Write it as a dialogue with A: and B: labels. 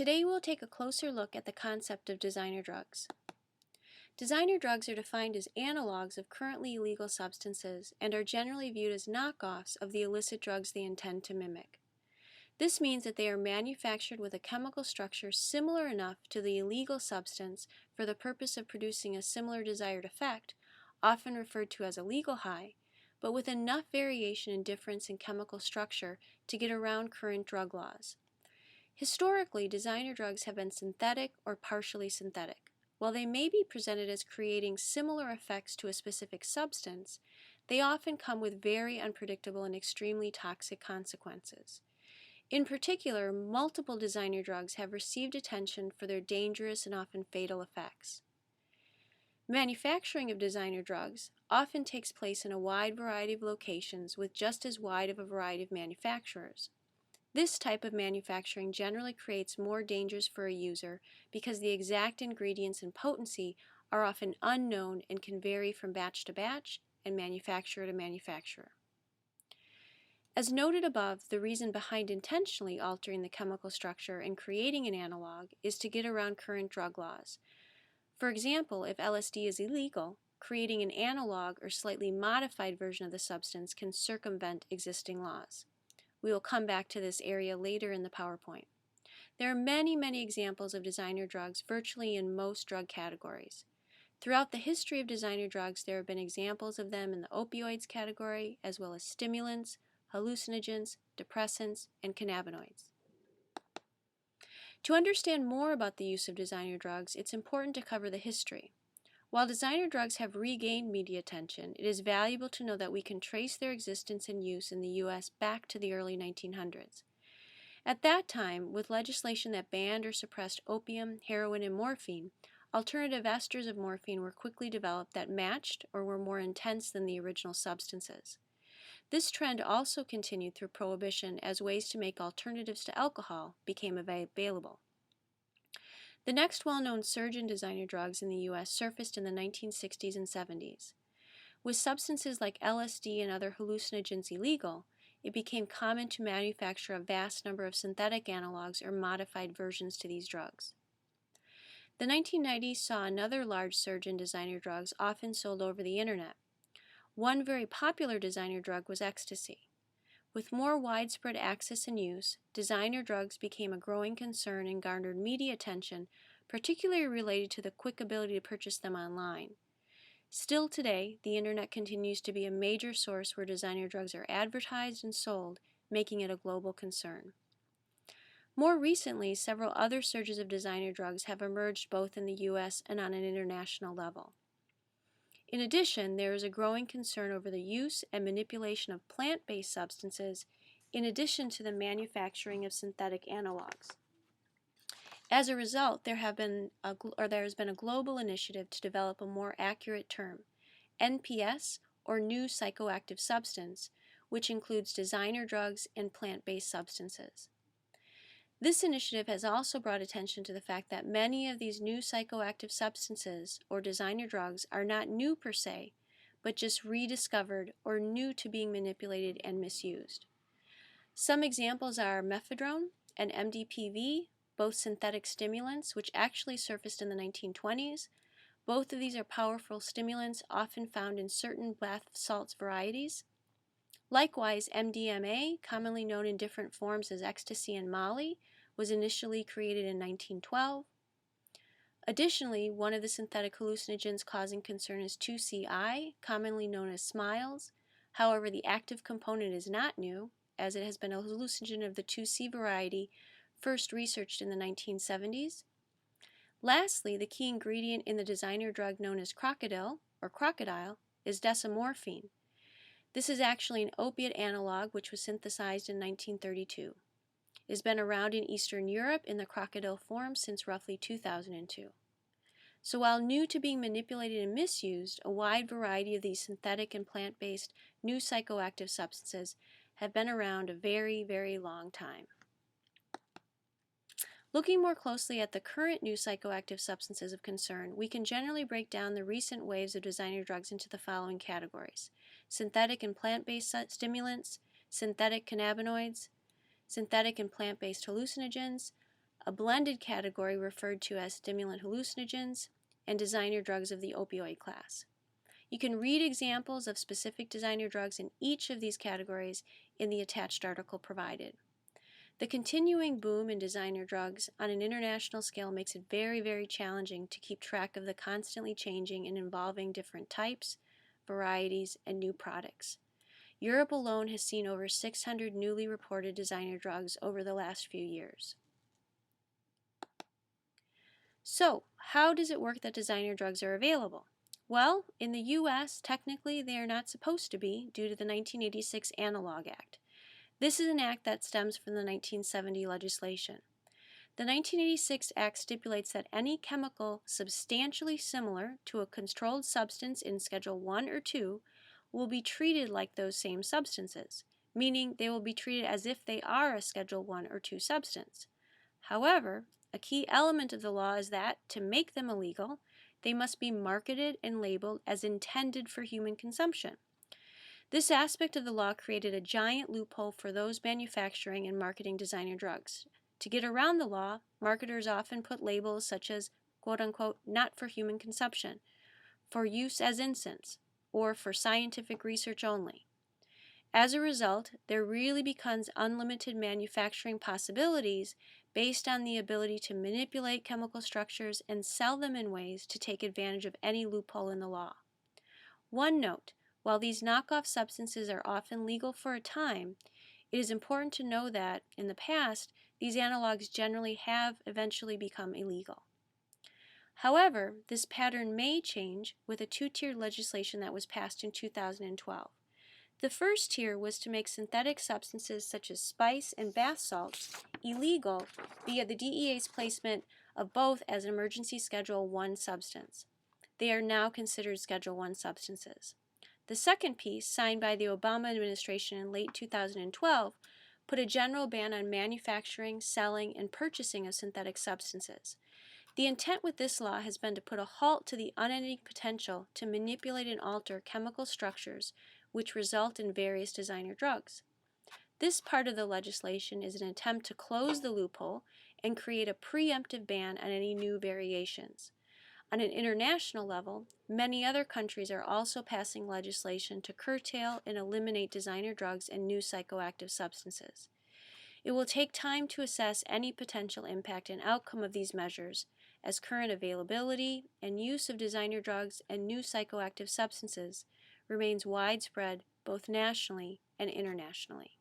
A: Today we'll take a closer look at the concept of designer drugs. Designer drugs are defined as analogs of currently illegal substances and are generally viewed as knockoffs of the illicit drugs they intend to mimic. This means that they are manufactured with a chemical structure similar enough to the illegal substance for the purpose of producing a similar desired effect, often referred to as a legal high, but with enough variation and difference in chemical structure to get around current drug laws. Historically, designer drugs have been synthetic or partially synthetic. While they may be presented as creating similar effects to a specific substance, they often come with very unpredictable and extremely toxic consequences. In particular, multiple designer drugs have received attention for their dangerous and often fatal effects. Manufacturing of designer drugs often takes place in a wide variety of locations with just as wide of a variety of manufacturers. This type of manufacturing generally creates more dangers for a user because the exact ingredients and potency are often unknown and can vary from batch to batch and manufacturer to manufacturer. As noted above, the reason behind intentionally altering the chemical structure and creating an analog is to get around current drug laws. For example, if LSD is illegal, creating an analog or slightly modified version of the substance can circumvent existing laws. We will come back to this area later in the PowerPoint. There are many examples of designer drugs virtually in most drug categories. Throughout the history of designer drugs, there have been examples of them in the opioids category, as well as stimulants, hallucinogens, depressants, and cannabinoids. To understand more about the use of designer drugs, it's important to cover the history. While designer drugs have regained media attention, it is valuable to know that we can trace their existence and use in the U.S. back to the early 1900s. At that time, with legislation that banned or suppressed opium, heroin, and morphine, alternative esters of morphine were quickly developed that matched or were more intense than the original substances. This trend also continued through Prohibition as ways to make alternatives to alcohol became available. The next well-known surge in designer drugs in the U.S. surfaced in the 1960s and 70s. With substances like LSD and other hallucinogens illegal, it became common to manufacture a vast number of synthetic analogs or modified versions to these drugs. The 1990s saw another large surge in designer drugs often sold over the internet. One very popular designer drug was ecstasy. With more widespread access and use, designer drugs became a growing concern and garnered media attention, particularly related to the quick ability to purchase them online. Still today, the internet continues to be a major source where designer drugs are advertised and sold, making it a global concern. More recently, several other surges of designer drugs have emerged both in the U.S. and on an international level. In addition, there is a growing concern over the use and manipulation of plant-based substances in addition to the manufacturing of synthetic analogs. As a result, there has been a global initiative to develop a more accurate term, NPS, or New Psychoactive Substance, which includes designer drugs and plant-based substances. This initiative has also brought attention to the fact that many of these new psychoactive substances or designer drugs are not new per se, but just rediscovered or new to being manipulated and misused. Some examples are mephedrone and MDPV, both synthetic stimulants which actually surfaced in the 1920s. Both of these are powerful stimulants often found in certain bath salts varieties. Likewise, MDMA, commonly known in different forms as ecstasy and Molly, was initially created in 1912. Additionally, one of the synthetic hallucinogens causing concern is 2CI, commonly known as Smiles. However, the active component is not new, as it has been a hallucinogen of the 2C variety, first researched in the 1970s. Lastly, the key ingredient in the designer drug known as crocodile is desomorphine. This is actually an opiate analog which was synthesized in 1932. It has been around in Eastern Europe in the crocodile form since roughly 2002. So while new to being manipulated and misused, a wide variety of these synthetic and plant-based new psychoactive substances have been around a very long time. Looking more closely at the current new psychoactive substances of concern, we can generally break down the recent waves of designer drugs into the following categories: synthetic and plant-based stimulants, synthetic cannabinoids, synthetic and plant-based hallucinogens, a blended category referred to as stimulant hallucinogens, and designer drugs of the opioid class. You can read examples of specific designer drugs in each of these categories in the attached article provided. The continuing boom in designer drugs on an international scale makes it very, very challenging to keep track of the constantly changing and evolving different types, varieties, and new products. Europe alone has seen over 600 newly reported designer drugs over the last few years. So, how does it work that designer drugs are available? Well, in the U.S., technically they are not supposed to be due to the 1986 Analog Act. This is an act that stems from the 1970 legislation. The 1986 Act stipulates that any chemical substantially similar to a controlled substance in Schedule 1 or 2 will be treated like those same substances, meaning they will be treated as if they are a Schedule 1 or 2 substance. However, a key element of the law is that, to make them illegal, they must be marketed and labeled as intended for human consumption. This aspect of the law created a giant loophole for those manufacturing and marketing designer drugs. To get around the law, marketers often put labels such as, quote-unquote, not for human consumption, for use as incense, or for scientific research only. As a result, there really becomes unlimited manufacturing possibilities based on the ability to manipulate chemical structures and sell them in ways to take advantage of any loophole in the law. One note, while these knockoff substances are often legal for a time, it is important to know that, in the past, these analogs generally have eventually become illegal. However, this pattern may change with a two-tiered legislation that was passed in 2012. The first tier was to make synthetic substances such as spice and bath salts illegal via the DEA's placement of both as an emergency Schedule 1 substance. They are now considered Schedule 1 substances. The second piece, signed by the Obama administration in late 2012, put a general ban on manufacturing, selling, and purchasing of synthetic substances. The intent with this law has been to put a halt to the unending potential to manipulate and alter chemical structures which result in various designer drugs. This part of the legislation is an attempt to close the loophole and create a preemptive ban on any new variations. On an international level, many other countries are also passing legislation to curtail and eliminate designer drugs and new psychoactive substances. It will take time to assess any potential impact and outcome of these measures, as current availability and use of designer drugs and new psychoactive substances remains widespread both nationally and internationally.